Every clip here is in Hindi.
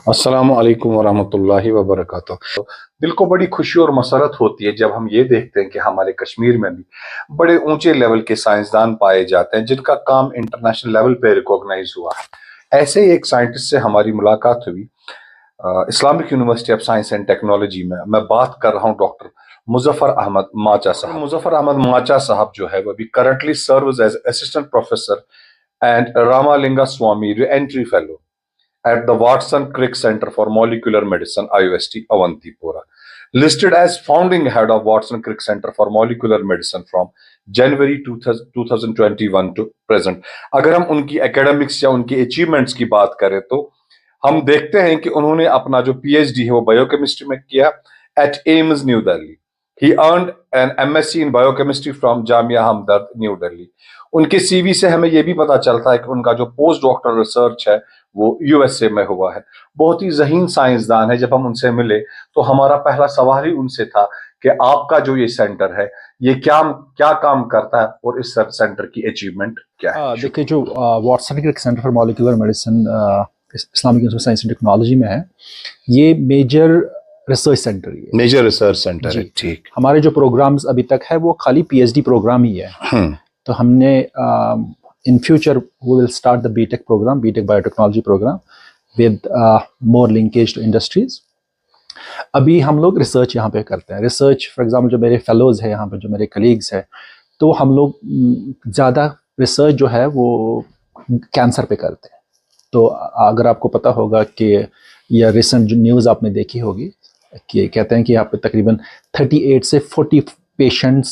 अस्सलामु अलैकुम वरहमतुल्लाहि वबरकातुहू। दिल को बड़ी खुशी और मसरत होती है जब हम ये देखते हैं कि हमारे कश्मीर में भी बड़े ऊंचे लेवल के साइंसदान पाए जाते हैं जिनका काम इंटरनेशनल लेवल पे रिकॉग्नाइज हुआ है। ऐसे ही एक साइंटिस्ट से हमारी मुलाकात हुई Islamic university of science and technology में। मैं बात कर रहा हूँ डॉक्टर मुजफ्फर अहमद माचा साहब। मुजफ्फर अहमद माचा साहब जो है वह भी currently serves as assistant professor and Ramalinga Swami re-entry fellow at the Watson Crick Center for Molecular Medicine, IUST, Avantipura. Listed as founding head of Watson Crick Center for Molecular Medicine from January 2021 to present. अगर हम उनकी एकेडमिक्स या उनकी अचीवमेंट्स की बात करें तो हम देखते हैं कि उन्होंने अपना जो पीएचडी है वो बायोकेमिस्ट्री में किया at AIIMS New Delhi. He earned an MSc in biochemistry from Jamia Hamdard, New Delhi. उनके सीवी से हमें यह भी पता चलता है कि उनका जो पोस्ट डॉक्टरल रिसर्च है वो यूएसए में हुआ है। बहुत ही ज़हीन साइंसदान है। जब हम उनसे मिले तो हमारा पहला सवाल ही उनसे था कि आपका जो ये सेंटर है ये क्या क्या काम करता है और इस सेंटर की अचीवमेंट क्या है। देखिए, जो Watson Crick centre for molecular medicine Islamic university science and technology में है, ये मेजर रिसर्च सेंटर ही है। मेजर रिसर्च सेंटर है। ठीक। हमारे जो प्रोग्राम्स अभी तक है वो खाली पीएचडी प्रोग्राम ही है। तो हमने in future we will start the BTech programme, BTech biotechnology programme with more linkage to industries. अभी हम लोग रिसर्च यहाँ पे करते हैं। रिसर्च फॉर एग्जांपल जो मेरे फेलोज हैं यहाँ पे, जो मेरे कलीग्स हैं, तो हम लोग ज़्यादा रिसर्च जो है वो कैंसर पे करते हैं। तो अगर आपको पता होगा कि या रिसेंट जो न्यूज़ आपने देखी होगी कि कहते हैं कि यहाँ पे तकरीबन 38 से 40 पेशेंट्स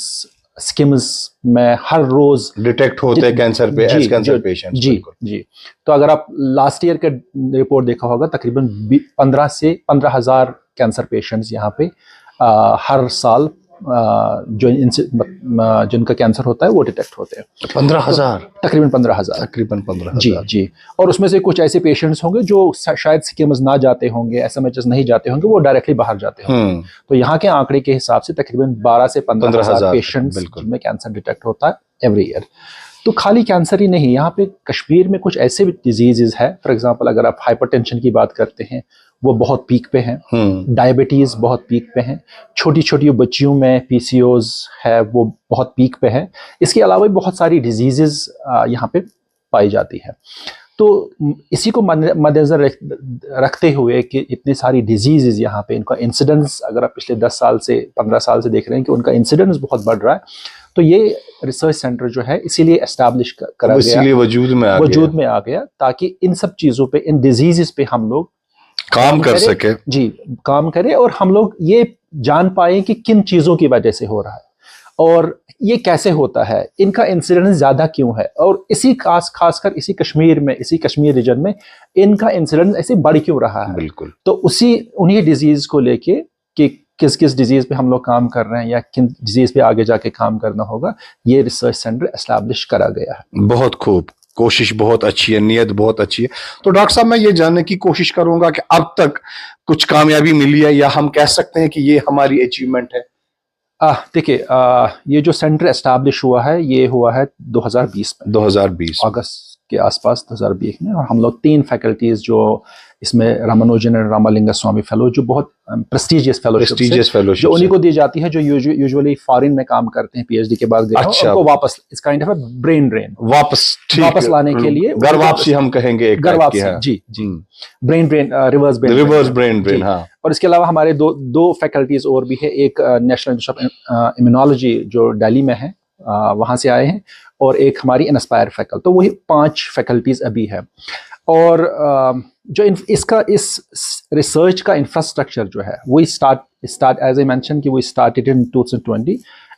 स्किम्स में हर रोज डिटेक्ट होते हैं कैंसर पे, एज कैंसर पेशेंट्स। जी। तो अगर आप लास्ट ईयर का रिपोर्ट देखा होगा, तकरीबन 15 से 15,000 कैंसर पेशेंट्स यहाँ पे हर साल जो जिनका कैंसर होता है वो डिटेक्ट होते हैं। 15,000 तो तकरीबन 15,000 जी। और उसमें से कुछ ऐसे पेशेंट्स होंगे जो शायद स्किम्स ना जाते होंगे, एसएमएचएस नहीं जाते होंगे, वो डायरेक्टली बाहर जाते होंगे। तो यहाँ के आंकड़े के हिसाब से तकरीबन 12 से 15,000 पेशेंट्स में कैंसर डिटेक्ट होता है एवरी ईयर। तो खाली कैंसर ही नहीं, यहाँ पे कश्मीर में कुछ ऐसे भी डिजीजेज है। फॉर एग्जांपल अगर आप हाइपरटेंशन की बात करते हैं वो बहुत पीक पे हैं, डायबिटीज बहुत पीक पे हैं, छोटी छोटी बच्चियों में पीसीओज है वो बहुत पीक पे है। इसके अलावा भी बहुत सारी डिजीजेस यहाँ पे पाई जाती है। तो इसी को मद्देनजर रखते हुए कि इतनी सारी डिजीज़ यहाँ पे, इनका इंसिडेंस अगर आप पिछले 10 साल से 15 साल से देख रहे हैं कि उनका इंसिडेंस बहुत बढ़ रहा है, तो ये रिसर्च सेंटर जो है इसीलिए एस्टैब्लिश करा गया, इसीलिए वजूद में आ गया ताकि इन सब चीज़ों पे, इन डिजीज़ पे हम लोग काम कर सके। जी, काम करें और हम लोग ये जान पाए कि किन चीज़ों की वजह से हो रहा है और ये कैसे होता है, इनका इंसिडेंस ज़्यादा क्यों है, और इसी खासकर इसी कश्मीर में, इसी कश्मीर रीजन में इनका इंसिडेंस ऐसे बढ़ क्यों रहा है। बिल्कुल। तो उन्हीं डिजीज़ को लेके कि किस किस डिजीज़ पे हम लोग काम कर रहे हैं या किन डिजीज़ पे आगे जाके काम करना होगा, ये रिसर्च सेंटर एस्टैब्लिश करा गया है। बहुत खूब, कोशिश बहुत अच्छी है, नियत बहुत अच्छी है। तो डॉक्टर साहब, मैं ये जानने की कोशिश करूंगा कि अब तक कुछ कामयाबी मिली है या हम कह सकते हैं कि ये हमारी अचीवमेंट है। देखिए, ये जो सेंटर एस्टैब्लिश हुआ है ये हुआ है 2020 में, 2020 अगस्त के आसपास 2020 में। और हम लोग 3 फैकल्टीज जो इसमें Ramanujan and Ramalinga Swami fellow, जो बहुत प्रेस्टिजियस फेलोशिप जो उन्हीं को दी जाती है, जो यूजुअली फॉरेन में काम करते हैं पीएचडी के बाद, अच्छा, उनको वापस इस काइंड ऑफ ब्रेन ड्रेन वापस लाने के लिए, घर वापसी हम कहेंगे, घर वापसी। जी, brain drain, reverse brain drain. हाँ। और इसके अलावा हमारे दो फैकल्टीज और भी है। एक नेशनल इंस्टीट्यूट ऑफ इम्यूनोलॉजी जो दिल्ली में है, वहाँ से आए हैं, और एक हमारी इंस्पायर फैकल्टी। तो वही 5 फैकल्टीज अभी है। और जो इस रिसर्च का इंफ्रास्ट्रक्चर जो है वो स्टार्ट एज आई मेंशन कि वो started in 2020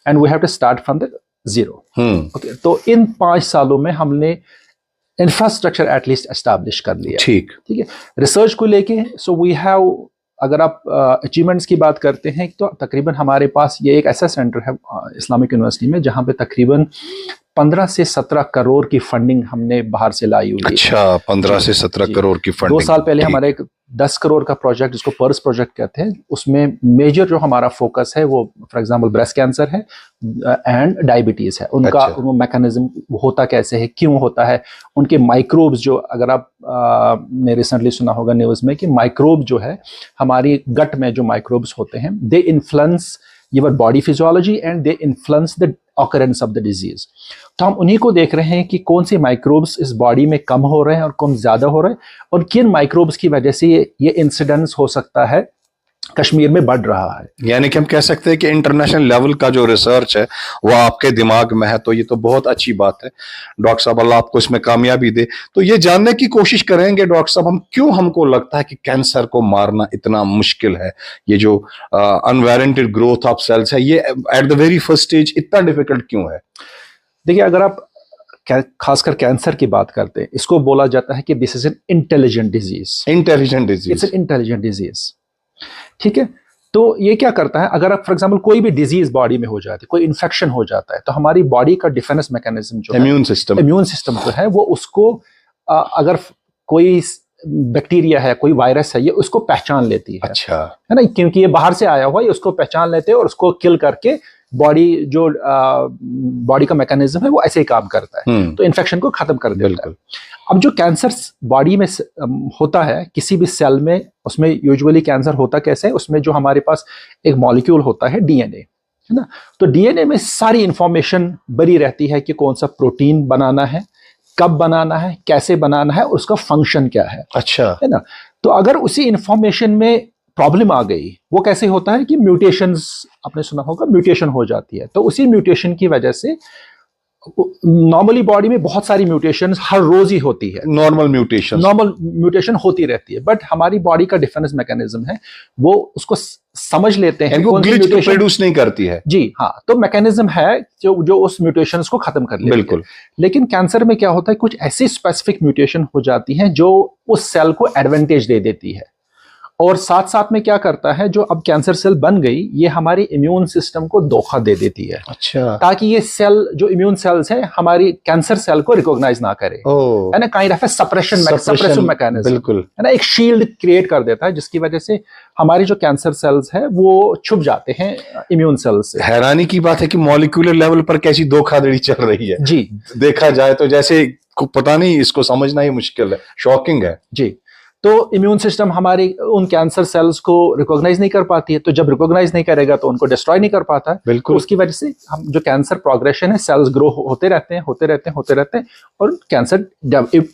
and we have to start from the zero. Okay, तो इन 5 सालों में हमने इंफ्रास्ट्रक्चर एटलीस्ट एस्टैब्लिश कर लिया। ठीक है। रिसर्च को लेके सो वी हैव, अगर आप अचीवमेंट्स की बात करते हैं तो तकरीबन हमारे पास ये एक ऐसा सेंटर है इस्लामिक यूनिवर्सिटी में जहाँ पे तकरीबन 15 से 17 करोड़ की फंडिंग हमने बाहर से लाई हुई है। अच्छा, 15 से 17 करोड़ की फंडिंग। 2 साल पहले हमारे एक 10 करोड़ का प्रोजेक्ट जिसको पर्स प्रोजेक्ट कहते हैं, उसमें मेजर जो हमारा फोकस है वो फॉर एग्जांपल ब्रेस्ट कैंसर है एंड डायबिटीज है। उनका अच्छा। मैकेनिज्म होता कैसे है, क्यों होता है, उनके माइक्रोब्स जो, अगर आप ने रिसेंटली सुना होगा न्यूज में कि माइक्रोब जो है हमारी गट में जो माइक्रोब्स होते हैं, they influence your body physiology and they influence the occurrence of the disease. तो हम उन्हीं को देख रहे हैं कि कौन से माइक्रोब्स इस बॉडी में कम हो रहे हैं और कौन ज्यादा हो रहे हैं, और किन माइक्रोब्स की वजह से ये इंसिडेंस हो सकता है कश्मीर में बढ़ रहा है। यानी कि हम कह सकते हैं कि इंटरनेशनल लेवल का जो रिसर्च है वो आपके दिमाग में है, तो ये तो बहुत अच्छी बात है। डॉक्टर साहब अल्लाह आपको इसमें कामयाबी दे। तो ये जानने की कोशिश करेंगे डॉक्टर साहब, हम क्यों, हमको लगता है कि कैंसर को मारना इतना मुश्किल है, ये जो अनवारंटेड ग्रोथ ऑफ सेल्स है ये at the very first stage इतना डिफिकल्ट क्यों है? देखिए, अगर आप खासकर कैंसर की बात करते हैं, इसको बोला जाता है कि this is an intelligent disease. Intelligent disease, it's an intelligent disease, ठीक है। तो ये क्या करता है, अगर आप फॉर एग्जांपल कोई भी डिजीज बॉडी में हो जाती है, कोई इन्फेक्शन हो जाता है, तो हमारी बॉडी का डिफेंस मैकेनिज्म जो इम्यून सिस्टम जो है वो उसको अगर कोई बैक्टीरिया है, कोई वायरस है, ये उसको पहचान लेती है। अच्छा, है ना, क्योंकि ये बाहर से आया हुआ है, ये उसको पहचान लेते हैं और उसको किल करके बॉडी का मैकेनिज्म है वो ऐसे ही काम करता है, तो इन्फेक्शन को खत्म कर देता है। अब जो कैंसर बॉडी में होता है किसी भी सेल में, उसमें यूजुअली कैंसर होता कैसे है, उसमें जो हमारे पास एक मॉलिक्यूल होता है डीएनए, है ना, तो डीएनए में सारी इंफॉर्मेशन भरी रहती है कि कौन सा प्रोटीन बनाना है, कब बनाना है, कैसे बनाना है, उसका फंक्शन क्या है। अच्छा, है ना, तो अगर उसी इंफॉर्मेशन में प्रॉब्लम आ गई, वो कैसे होता है कि म्यूटेशंस, आपने सुना होगा, म्यूटेशन हो जाती है। तो उसी म्यूटेशन की वजह से नॉर्मली बॉडी में बहुत सारी म्यूटेशंस हर रोज ही होती है, नॉर्मल म्यूटेशन होती रहती है, बट हमारी बॉडी का डिफेंस मैकेनिज्म है वो उसको समझ लेते हैं, वो ग्लिच प्रोड्यूस नहीं करती है। जी हाँ, तो मैकेनिज्म है जो उस म्यूटेशंस को खत्म कर लेती है। बिल्कुल। लेकिन कैंसर में क्या होता है, कुछ ऐसी स्पेसिफिक म्यूटेशन हो जाती हैं जो उस सेल को एडवांटेज दे देती है, और साथ साथ में क्या करता है, जो अब कैंसर सेल बन गई, ये हमारी इम्यून सिस्टम को धोखा दे देती है। अच्छा, ताकि ये सेल, जो इम्यून सेल्स है, हमारी कैंसर सेल को रिकॉग्नाइज ना करे, है ना, काइंड ऑफ सप्रेसिव मैकेनिज्म, बिल्कुल, है ना, एक शील्ड क्रिएट कर देता है, जिसकी वजह से हमारी जो कैंसर सेल्स है वो छुप जाते हैं इम्यून सेल्स से। हैरानी की बात है कि मॉलिक्यूलर लेवल पर कैसी धोखाधड़ी चल रही है। जी, देखा जाए तो जैसे पता नहीं, इसको समझना ही मुश्किल है, शॉकिंग है। जी, तो इम्यून सिस्टम हमारी उन कैंसर सेल्स को रिकॉग्नाइज नहीं कर पाती है, तो जब रिकॉग्नाइज नहीं करेगा तो उनको डिस्ट्रॉय नहीं कर पाता है। बिल्कुल, तो उसकी वजह से हम जो कैंसर प्रोग्रेशन है, सेल्स ग्रो होते रहते हैं और कैंसर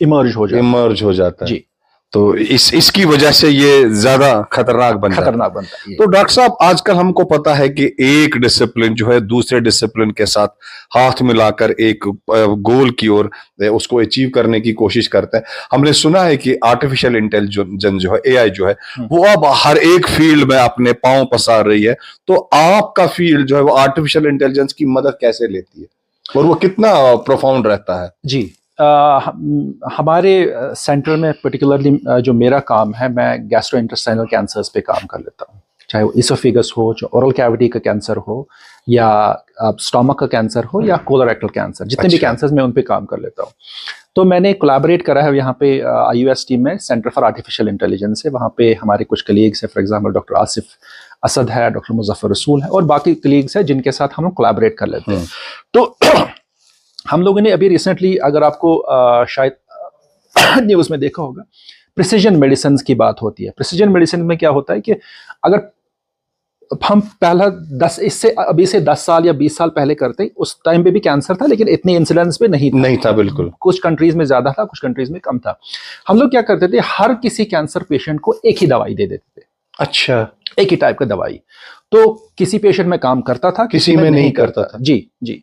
इमर्ज हो जाता है। जी, तो इसकी वजह से ये ज्यादा खतरनाक बनता है। तो डॉक्टर साहब, आजकल हमको पता है कि एक डिसिप्लिन जो है दूसरे डिसिप्लिन के साथ हाथ मिलाकर एक गोल की ओर उसको अचीव करने की कोशिश करते हैं। हमने सुना है कि आर्टिफिशियल इंटेलिजेंस जो है, एआई जो है, वो अब हर एक फील्ड में अपने पांव पसार रही है। तो आपका फील्ड जो है वो आर्टिफिशियल इंटेलिजेंस की मदद कैसे लेती है और वो कितना प्रोफाउंड रहता है? जी, हमारे सेंटर में पर्टिकुलरली जो मेरा काम है, मैं गैस्ट्रोइंटेस्टाइनल कैंसर्स पे काम कर लेता हूँ, चाहे वो इसोफेगस हो, जो ओरल कैविटी का कैंसर हो, या स्टोमक का कैंसर हो, या कोलोरेक्टल कैंसर, जितने भी कैंसर्स मैं उन पे काम कर लेता हूँ। तो मैंने कोलैबोरेट करा है यहाँ पे IUS टीम में, सेंटर फॉर आर्टिफिशियल इंटेलिजेंस है, वहाँ पे हमारे कुछ कलीग्स है, for example doctor Asif Asad है, डॉक्टर मुजफ्फर रसूल है, और बाकी कलीग्स है जिनके साथ हम कोलैबोरेट कर लेते हैं। तो हम लोगों ने अभी रिसेंटली, अगर आपको शायद न्यूज़ में देखा होगा, प्रिसीजन मेडिसिन की बात होती है। प्रिसीजन मेडिसिन में क्या होता है कि अगर हम पहला अभी से 10 साल या 20 साल पहले करते, उस टाइम पे भी कैंसर था, लेकिन इतने इंसिडेंस पे नहीं था। बिल्कुल, कुछ कंट्रीज में ज्यादा था, कुछ कंट्रीज में कम था। हम लोग क्या करते थे, हर किसी कैंसर पेशेंट को एक ही दवाई दे देते थे। अच्छा, एक ही टाइप का दवाई। तो किसी पेशेंट में काम करता था, किसी में नहीं करता था। जी जी।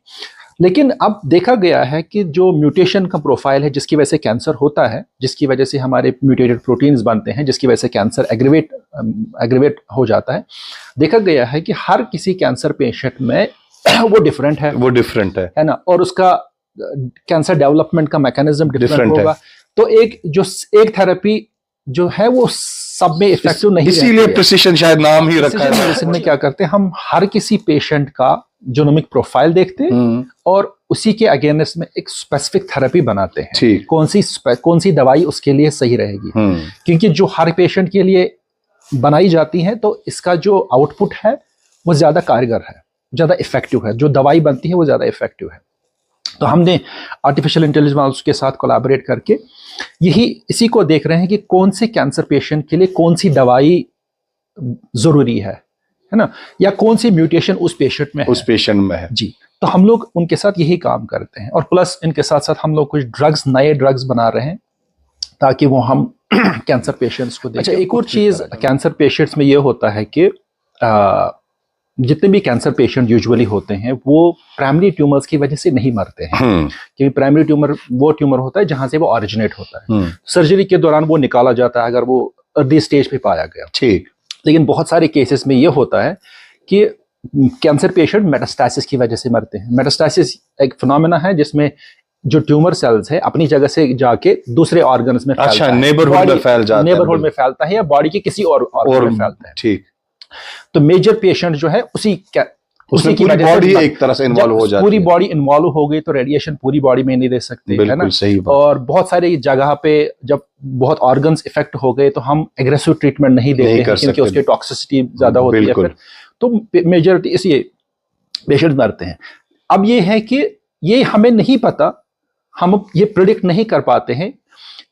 लेकिन अब देखा गया है कि जो म्यूटेशन का प्रोफाइल है, जिसकी वजह से कैंसर होता है, जिसकी वजह से हमारे म्यूटेटेड प्रोटीन्स बनते हैं, जिसकी वजह से कैंसर एग्रीवेट हो जाता है, देखा गया है कि हर किसी कैंसर पेशेंट में वो डिफरेंट है ना, और उसका कैंसर डेवलपमेंट का मैकेनिज्म डिफरेंट होगा। तो एक थेरेपी जो है वो सब में इफेक्टिव नहीं इसीलिए रहती है। प्रिसिशन शायद नाम ही रखा है। मेडिसिन में क्या करते हैं, हम हर किसी पेशेंट का जीनोमिक प्रोफाइल देखते हैं और उसी के अगेंस्ट में एक स्पेसिफिक थेरेपी बनाते हैं। ठीक। कौन सी दवाई उसके लिए सही रहेगी, क्योंकि जो हर पेशेंट के लिए बनाई जाती है तो इसका जो आउटपुट है वो ज्यादा कारगर है, ज्यादा इफेक्टिव है। जो दवाई बनती है वो ज्यादा इफेक्टिव है। तो हमने आर्टिफिशियल इंटेलिजेंस के साथ कोलैबोरेट करके इसी को देख रहे हैं कि कौन से कैंसर पेशेंट के लिए कौन सी दवाई जरूरी है ना, या कौन सी म्यूटेशन उस पेशेंट में है जी। तो हम लोग उनके साथ यही काम करते हैं, और प्लस इनके साथ साथ हम लोग कुछ नए ड्रग्स बना रहे हैं ताकि वो हम कैंसर पेशेंट्स को दें। अच्छा, एक और चीज कैंसर पेशेंट्स में ये होता है कि जितने भी कैंसर पेशेंट यूजुअली होते हैं वो प्राइमरी ट्यूमर्स की वजह से नहीं मरते हैं, क्योंकि प्राइमरी ट्यूमर वो ट्यूमर होता है जहां से वो ऑरिजिनेट होता है। सर्जरी के दौरान वो निकाला जाता है अगर वो अर्ली स्टेज पे पाया गया। ठीक। लेकिन बहुत सारे केसेस में ये होता है कि कैंसर पेशेंट मेटास्टेसिस की वजह से मरते हैं। मेटास्टेसिस एक फिनोमेना है जिसमें जो ट्यूमर सेल्स है अपनी जगह से जाके दूसरे ऑर्गन्स में फैलता है, नेबरहुड में फैलता है या बॉडी के किसी और ऑर्गन में फैलता है। ठीक। तो मेजर पेशेंट जो है उसी की वजह बॉडी एक तरह से इन्वॉल्व हो जाती है। पूरी बॉडी इन्वॉल्व हो गई तो रेडिएशन पूरी बॉडी में नहीं दे सकते, है ना। सही बात। और बहुत सारी जगह पे जब बहुत ऑर्गन्स इफेक्ट हो गए तो हम एग्रेसिव ट्रीटमेंट नहीं देते हैं क्योंकि उसकी टॉक्सिसिटी ज्यादा होती है फिर, तो मेजॉरिटी इसलिए पेशेंट मरते हैं। अब ये है कि ये हमें नहीं पता, हम ये प्रिडिक्ट नहीं कर पाते हैं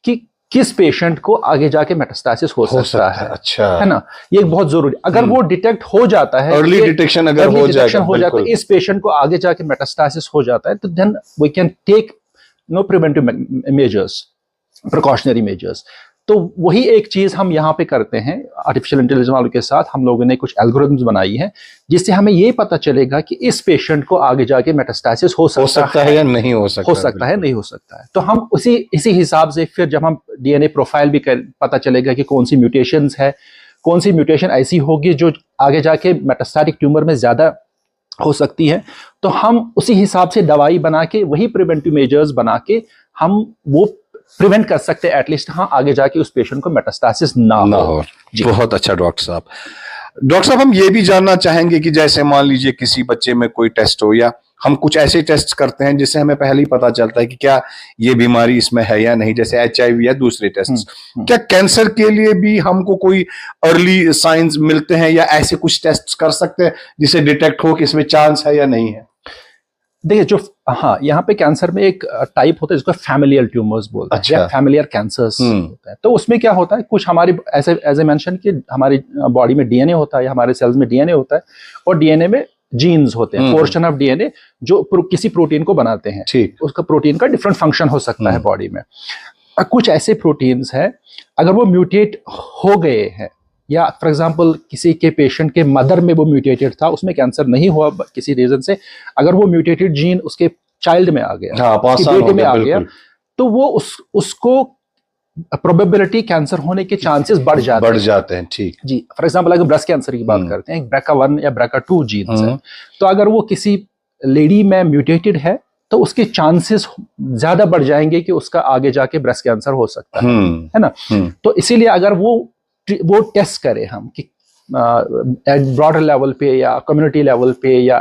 कि किस पेशेंट को आगे जाके मेटास्टेसिस हो सकता है। अच्छा, है ना। ये बहुत जरूरी, अगर वो डिटेक्ट हो जाता है, अर्ली डिटेक्शन अगर हो जाता है, इस पेशेंट को आगे जाके मेटास्टेसिस हो जाता है, तो then we can take preventive measures, precautionary measures. तो वही एक चीज हम यहाँ पे करते हैं आर्टिफिशियल इंटेलिजेंस वालों के साथ। हम लोगों ने कुछ एल्गोरिथम्स बनाई है जिससे हमें ये पता चलेगा कि इस पेशेंट को आगे जाके मेटास्टेसिस हो सकता है या नहीं हो सकता है, नहीं हो सकता है। तो हम इसी हिसाब से फिर जब हम डीएनए प्रोफाइल भी पता चलेगा कि कौन सी म्यूटेशंस है, कौन सी म्यूटेशन ऐसी होगी जो आगे जाके मेटास्टैटिक ट्यूमर में ज्यादा हो सकती है, तो हम उसी हिसाब से दवाई बना के वही प्रिवेंटिव मेजर्स बना के हम वो प्रिवेंट कर सकते हैं एटलीस्ट, हाँ, आगे जाके उस पेशेंट को मेटास्टेसिस ना हो। बहुत अच्छा डॉक्टर साहब, हम ये भी जानना चाहेंगे कि जैसे मान लीजिए किसी बच्चे में कोई टेस्ट हो, या हम कुछ ऐसे टेस्ट करते हैं जिससे हमें पहले ही पता चलता है कि क्या ये बीमारी इसमें है या नहीं, जैसे HIV या दूसरे टेस्ट। क्या कैंसर के लिए भी हमको कोई अर्ली साइंस मिलते हैं या ऐसे कुछ टेस्ट कर सकते हैं जिससे डिटेक्ट हो कि इसमें चांस है या नहीं है? देखिए, हाँ, यहाँ पे कैंसर में एक टाइप होता है जिसको फैमिलियल ट्यूमर्स बोलते हैं, या फैमिलियर कैंसर्स होता है। तो उसमें क्या होता है, कुछ हमारी एज ए मेंशन कि हमारी बॉडी में डीएनए होता है, हमारे सेल्स में डीएनए होता है, और डीएनए में जीन्स होते हैं, पोर्शन ऑफ डीएनए जो किसी प्रोटीन को बनाते हैं। ठीक। उसका प्रोटीन का डिफरेंट फंक्शन हो सकता है बॉडी में। कुछ ऐसे प्रोटीन्स है अगर वो म्यूटेट हो गए हैं, या फॉर एग्जांपल किसी के पेशेंट के मदर में वो म्यूटेटेड था, उसमें कैंसर नहीं हुआ किसी रीजन से, अगर वो म्यूटेटेड जीन उसके चाइल्ड में आ गया, बेटे में आ गया, तो वो उसको प्रोबेबिलिटी कैंसर होने के चांसेस बढ़ जाते हैं। ठीक जी। फॉर एग्जांपल अगर ब्रेस्ट कैंसर की बात करते हैं, BRCA1 या BRCA2 जीन्स है, तो अगर वो किसी लेडी में म्यूटेटेड है तो उसके चांसेस ज्यादा बढ़ जाएंगे कि उसका आगे जाके ब्रेस्ट कैंसर हो सकता है ना। तो इसीलिए अगर वो टेस्ट करें हम कि ब्रॉडर लेवल पे या कम्युनिटी लेवल पे या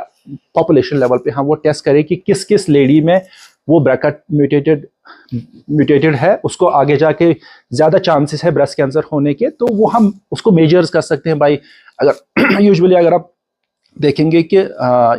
पॉपुलेशन लेवल पे हम वो टेस्ट करें कि किस किस लेडी में वो BRCA म्यूटेटेड है, उसको आगे जाके ज्यादा चांसेस है ब्रेस्ट कैंसर होने के, तो वो हम उसको मेजर्स कर सकते हैं भाई। अगर यूजुअली अगर आप देखेंगे कि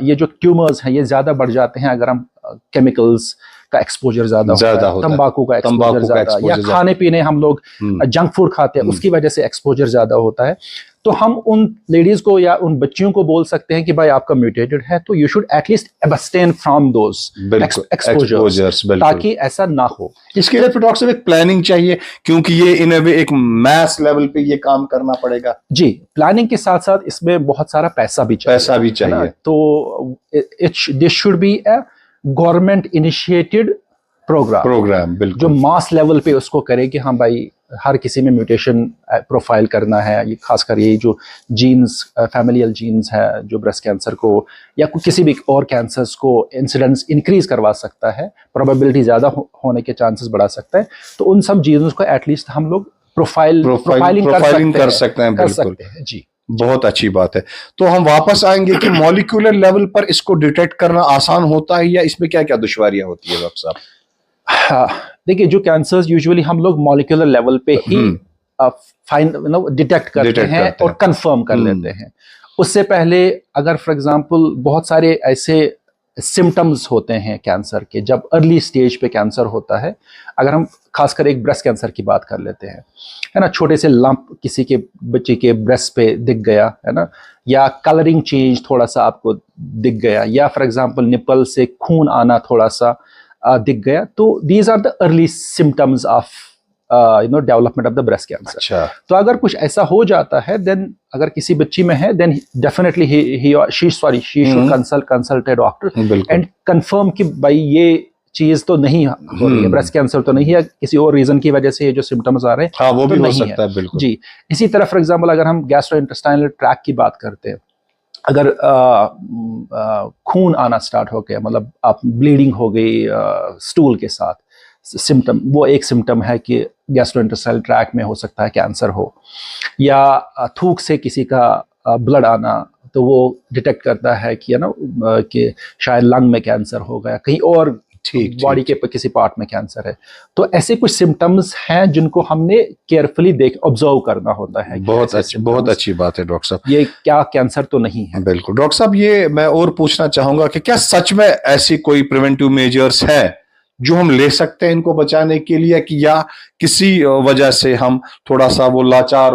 ये जो ट्यूमर्स हैं ये ज्यादा बढ़ जाते हैं अगर हम केमिकल्स का एक्सपोजर ज्यादा होता है, तंबाकू का एक्सपोजर ज्यादा, या खाने पीने हम लोग जंक फूड खाते हैं उसकी वजह से एक्सपोजर ज्यादा होता है, तो हम उन लेडीज को या उन बच्चियों को बोल सकते हैं कि भाई आपका म्यूटेटेड है तो you should at least abstain from those exposures, ताकि ऐसा ना हो। इसके लिए डॉक्टर साहब एक प्लानिंग चाहिए, क्योंकि ये इन अ वे एक मैस लेवल पे ये काम करना पड़ेगा। जी, प्लानिंग के साथ साथ इसमें बहुत सारा पैसा भी चाहिए, तो this should be a government initiated programme बिल्कुल, जो मास लेवल पे उसको करे कि हाँ भाई हर किसी में म्यूटेशन प्रोफाइल करना है। ये खासकर ये जो जीन्स, फैमिलियल जीन्स है जो ब्रेस्ट कैंसर को या किसी भी और कैंसर्स को इंसिडेंस इंक्रीज करवा सकता है, प्रोबेबिलिटी ज्यादा होने के चांसेस बढ़ा सकता है, तो उन सब जीन्स को एटलीस्ट हम लोग प्रोफाइलिंग कर सकते हैं, बिल्कुल जी। बहुत अच्छी बात है। तो हम वापस आएंगे कि मॉलिक्यूलर लेवल पर इसको डिटेक्ट करना आसान होता है या इसमें क्या क्या दुश्वारियां होती है डॉक्टर साहब? हाँ, देखिए जो कैंसर्स यूजुअली हम लोग मॉलिक्यूलर लेवल पे ही डिटेक्ट करते हैं और कंफर्म कर लेते हैं। उससे पहले अगर फॉर एग्जांपल बहुत सारे ऐसे सिम्टम्स होते हैं कैंसर के, जब अर्ली स्टेज पे कैंसर होता है, अगर हम खासकर एक ब्रेस्ट कैंसर की बात कर लेते हैं, है ना, छोटे से लंप किसी के बच्चे के ब्रेस्ट पे दिख गया, है ना, या कलरिंग चेंज थोड़ा सा आपको दिख गया, या फॉर एग्जांपल निपल से खून आना थोड़ा सा दिख गया, तो these are the early symptoms of development of the breast cancer. अच्छा। तो अगर कुछ ऐसा हो जाता है, देन अगर किसी बच्ची में है, then definitely she should consult a doctor and confirm कि भाई ये चीज तो नहीं हो रही है, ब्रेस्ट कैंसर तो नहीं है, किसी और रीजन की वजह से ये जो सिम्टम्स आ रहे हैं, हाँ, वो तो भी नहीं हो सकता है, बिल्कुल जी। इसी तरह फॉर एग्जांपल अगर हम गैस्ट्रोइंटेस्टाइनल ट्रैक्ट की बात करते हैं, अगर खून आना स्टार्ट हो गया, मतलब आप ब्लीडिंग हो गई स्टूल के साथ, सिम्टम, वो एक सिम्टम है कि गैस्ट्रोइंटेस्टाइनल ट्रैक्ट में हो सकता है कैंसर हो, या थूक से किसी का ब्लड आना, तो वो डिटेक्ट करता है कि है ना कि शायद लंग में कैंसर हो गया, कहीं और बॉडी के किसी पार्ट में कैंसर है। तो ऐसे कुछ सिम्टम्स हैं जिनको हमने केयरफुली ऑब्जर्व करना होता है। बहुत अच्छी बात है डॉक्टर साहब, ये क्या कैंसर तो नहीं है। बिल्कुल डॉक्टर साहब, ये मैं और पूछना चाहूंगा कि क्या सच में ऐसी कोई प्रिवेंटिव मेजर्स है जो हम ले सकते हैं इनको बचाने के लिए, कि या किसी वजह से हम थोड़ा सा वो लाचार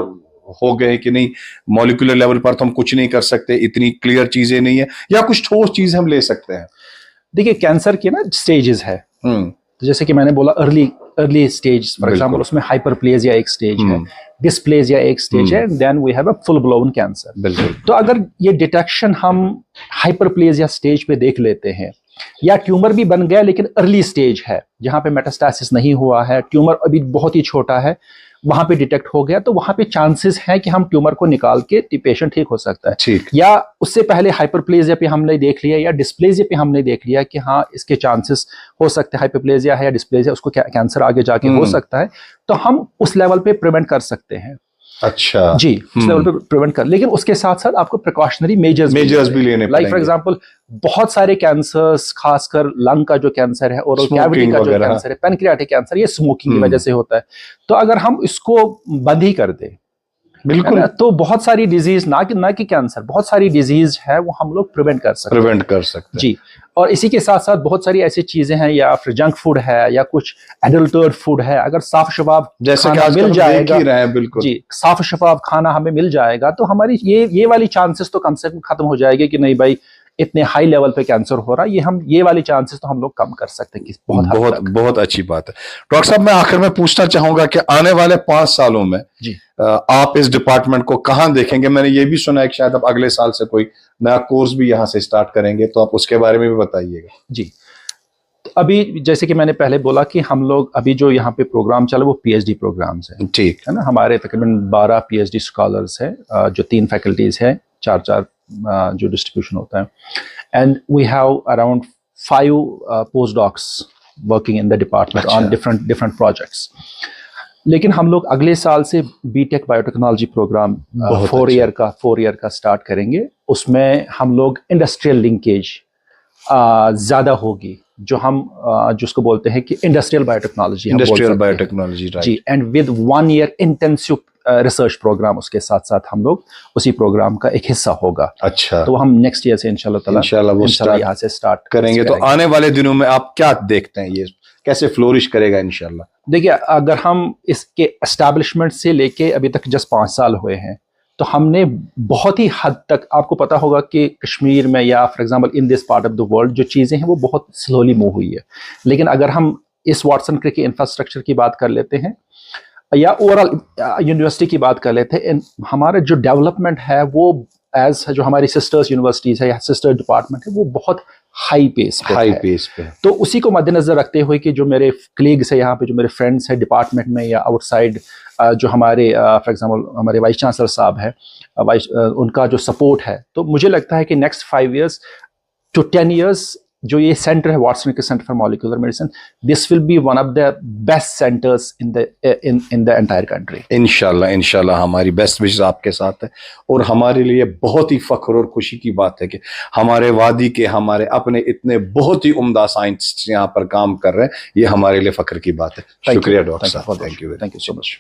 हो गए कि नहीं, मॉलिक्यूलर लेवल पर तो हम कुछ नहीं कर सकते, इतनी क्लियर चीजें नहीं है, या कुछ ठोस चीज हम ले सकते हैं? देखिए कैंसर के ना स्टेजेस है, तो जैसे कि मैंने बोला अर्ली स्टेज, फॉर एग्जांपल उसमें हाइपरप्लेजिया एक स्टेज है, डिस्प्लेजिया एक स्टेज है, then we have a full blown cancer. बिल्कुल। तो अगर ये डिटेक्शन हम हाइपरप्लेजिया स्टेज पे देख लेते हैं, या ट्यूमर भी बन गया लेकिन अर्ली स्टेज है, जहां पे मेटास्टेसिस नहीं हुआ है, ट्यूमर अभी बहुत ही छोटा है, वहां पे डिटेक्ट हो गया, तो वहां पे चांसेस हैं कि हम ट्यूमर को निकाल के पेशेंट ठीक हो सकता है। ठीक। या उससे पहले हाइपरप्लेजिया पे हमने देख लिया, या डिस्प्लेजिया पे हमने देख लिया कि हाँ इसके चांसेस हो सकते हैं, हाइपरप्लेजिया है या डिस्प्लेजिया, उसको कैंसर आगे जाके हो सकता है, तो हम उस लेवल पे प्रिवेंट कर सकते हैं। अच्छा जी, उस लेवल पे प्रिवेंट कर, लेकिन उसके साथ साथ आपको प्रिकॉशनरी मेजर्स भी लेने, लाइक फॉर एग्जांपल बहुत सारे कैंसर्स, खासकर लंग का जो कैंसर है, ओरल कैविटी का जो कैंसर है, पैनक्रियाटिक कैंसर, ये स्मोकिंग की वजह से होता है। तो अगर हम इसको बंद ही कर दें, बिल्कुल, तो बहुत सारी डिजीज, ना कि कैंसर, बहुत सारी डिजीज है वो हम लोग प्रिवेंट कर सकते हैं। जी। और इसी के साथ साथ बहुत सारी ऐसी चीजें हैं, या फिर जंक फूड है या कुछ एडल्टर्ड फूड है, अगर साफ शफाफ जैसे खाना मिल जाएगा, बिल्कुल जी, साफ शफाफ खाना हमें मिल जाएगा, तो हमारी ये वाली चांसेस तो कम से कम खत्म हो जाएगी कि नहीं भाई इतने हाई लेवल पे कैंसर हो रहा है, ये वाली चांसेस तो हम लोग कम कर सकते हैं। बहुत अच्छी बात है डॉक्टर साहब। मैं आखिर में पूछना चाहूंगा कि आने वाले 5 सालों में जी आप इस डिपार्टमेंट को कहां देखेंगे? मैंने ये भी सुना है कि शायद आप अगले साल से कोई नया कोर्स भी यहां से स्टार्ट करेंगे, तो आप उसके बारे में भी बताइएगा। जी, तो अभी जैसे कि मैंने पहले बोला कि हम लोग अभी जो यहाँ पे प्रोग्राम चला वो पीएचडी प्रोग्राम्स है, ठीक है ना। हमारे तकरीबन 12 पीएचडी स्कॉलर्स हैं, जो 3 फैकल्टीज हैं, 4 जो डिस्ट्रीब्यूशन होता है, and we have around 5 post docs working in the department on different projects. लेकिन हम लोग अगले साल से बीटेक बायोटेक्नोलॉजी प्रोग्राम 4 ईयर का स्टार्ट करेंगे। उसमें हम लोग इंडस्ट्रियल लिंकेज ज्यादा होगी, जो हम जिसको बोलते हैं कि इंडस्ट्रियल बायोटेक्नोलॉजी जी, and with 1 year intensive research programme उसके साथ साथ हम लोग उसी प्रोग्राम का एक हिस्सा होगा। अच्छा, तो हम नेक्स्ट ईयर से इंशाल्लाह यहाँ से स्टार्ट करेंगे। तो आने वाले दिनों में आप क्या देखते हैं, ये कैसे फ्लोरिश करेगा इंशाल्लाह? देखिए, अगर हम इसके एस्टैब्लिशमेंट से लेके अभी तक जस्ट 5 साल हुए हैं, तो हमने बहुत ही हद तक, आपको पता होगा कि कश्मीर में या for example in this part of the world जो चीज़ें हैं वो बहुत स्लोली मूव हुई है। लेकिन अगर हम इस वाटसन क्रिक के इंफ्रास्ट्रक्चर की बात कर लेते हैं, या ओवरऑल यूनिवर्सिटी की बात कर लेते हैं, हमारा जो डेवलपमेंट है वो एज जो हमारी सिस्टर्स यूनिवर्सिटीज है या सिस्टर डिपार्टमेंट है, वो बहुत हाई पेस पे। तो उसी को मद्देनजर रखते हुए कि जो मेरे कलीग्स है यहाँ पे, जो मेरे फ्रेंड्स हैं डिपार्टमेंट में या आउटसाइड, जो हमारे फॉर एग्जांपल हमारे वाइस चांसलर साहब है, उनका जो सपोर्ट है, तो मुझे लगता है कि नेक्स्ट 5 years to 10 years जो ये सेंटर है वाटसन के centre for molecular medicine, this will be one of the best centres in the entire country. इंशाल्लाह इंशाल्लाह, हमारी बेस्ट विशेस आपके साथ है। और हमारे लिए बहुत ही फख्र और खुशी की बात है कि हमारे वादी के हमारे अपने इतने बहुत ही उम्दा साइंटिस्ट यहाँ पर काम कर रहे हैं, ये हमारे लिए फख्र की बात है। शुक्रिया डॉक्टर साहब, थैंक यू सो मच।